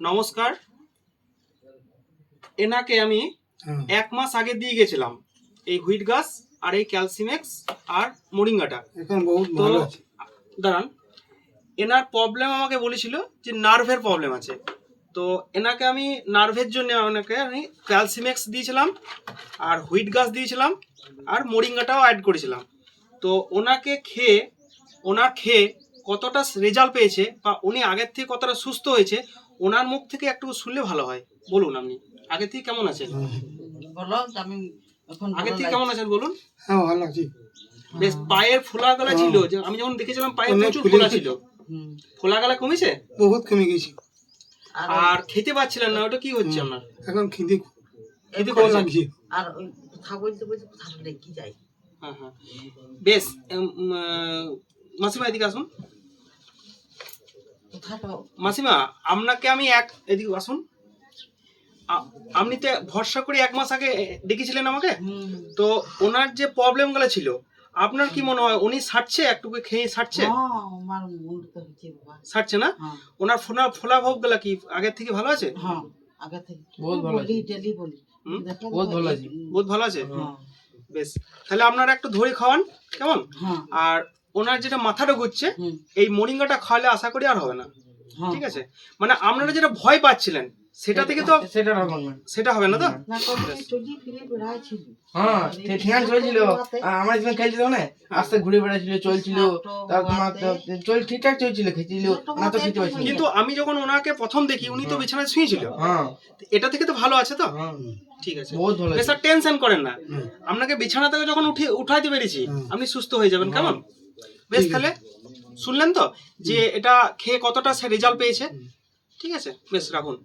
নমস্কার। এনাকে আমি 1 মাস আগে দিয়ে গেছিলাম এই হুইট গাছ আর এই ক্যালসিমেক্স আর মোরিঙ্গাটা। এখন বহুত তো ভালো আছে। দাঁড়ান, এনার প্রবলেম আমাকে বলেছিল যে নার্ভের প্রবলেম আছে। তো এনাকে আমি নার্ভের জন্য আমি ক্যালসিমেক্স দিয়েছিলাম আর হুইট গাছ দিয়েছিলাম আর মোরিঙ্গাটাও অ্যাড করেছিলাম। তো ওনাকে খেয়ে কতটা রেজাল্ট পেয়েছে বা উনি আগের থেকে কতটা সুস্থ হয়েছে ওনার মুখ থেকে একটু শুনলে ভালো হয়। বলুন, আপনি আগের থেকে কেমন আছেন? বলো আমি এখন আগের থেকে কেমন আছেন বলুন। হ্যাঁ ভালো আছি। বেশ, পায়ের ফোলা গলা ছিল, যে আমি যখন দেখেছিলাম পায়ে অনেক প্রচুর ফুলে ফোলা গেছে। ছিল, ফোলা গলা কমেছে বহুত কমে গেছি। আর খেতে পাচ্ছিলেন না, ওটা কি হচ্ছে আপনার? এখন খিদে খেতে কম পাচ্ছেন? লাগছে। আর ওই কথা বলতে বলতে কথা লেগে যায়। হ্যাঁ হ্যাঁ, বেশ। মাসিমা এদিকে আসুন। কথাটা মাসিমা, আপনাকে আমি এদিকে আসুন। আপনি তো ভরসা করে 1 মাস আগে ডেকেছিলেন আমাকে। তো ওনার যে প্রবলেম গুলো ছিল, আপনার কি মনে হয় উনি সারছে? একটু খেয়ে সারছে? আমার মনটা হচ্ছে বাবা। সারছে না? হ্যাঁ ওনার ফোলা ভাব গুলা কি আগের থেকে ভালো আছে? হ্যাঁ আগে থেকে বহুত ভালো আছে। ডেলি বলি হুম? বহুত ভালো আছে। বহুত ভালো আছে। হ্যাঁ বেশ, তাহলে আপনারা একটু ধরে খাওয়ান, কেমন? হ্যাঁ আর ওনার যেটা মাথাটা ঘুরছে, হুম, এই মোরিঙ্গাটা খাওয়ালে আশা করি আর হবে না। হ্যাঁ। ঠিক আছে? মানে আপনারা যেটা ভয় পাচ্ছিলেন সেটা থেকে তো সেটা হবে না। সেটা হবে না তো? না কবে চলি ফিরে বেড়াইছিল। হ্যাঁ ঠিয়ান চলছিল। আমার যখন খেলছিল না, আস্তে ঘুরে বেড়াচ্ছিল, চলছিল। তার তোমার চল ঠিকঠাক চলছিল, খেয়েছিল না তো খেতে পারছিল। কিন্তু আমি যখন ওনাকে প্রথম দেখি উনি তো বিছানায় শুয়েছিল। হ্যাঁ এটা থেকে তো ভালো আছে তো? হ্যাঁ ঠিক আছে, বহুত ভালো বেশ, আছে। আর টেনশন করেন না। আপনাকে বিছানা থেকে যখন উঠাইতে পেরেছি আপনি সুস্থ হয়ে যাবেন, কেমন? বেশ, তাহলে শুনলেন তো যে এটা খেয়ে কতটা সে রেজাল্ট পেয়েছে। ঠিক আছে, বেশ, রাখুন।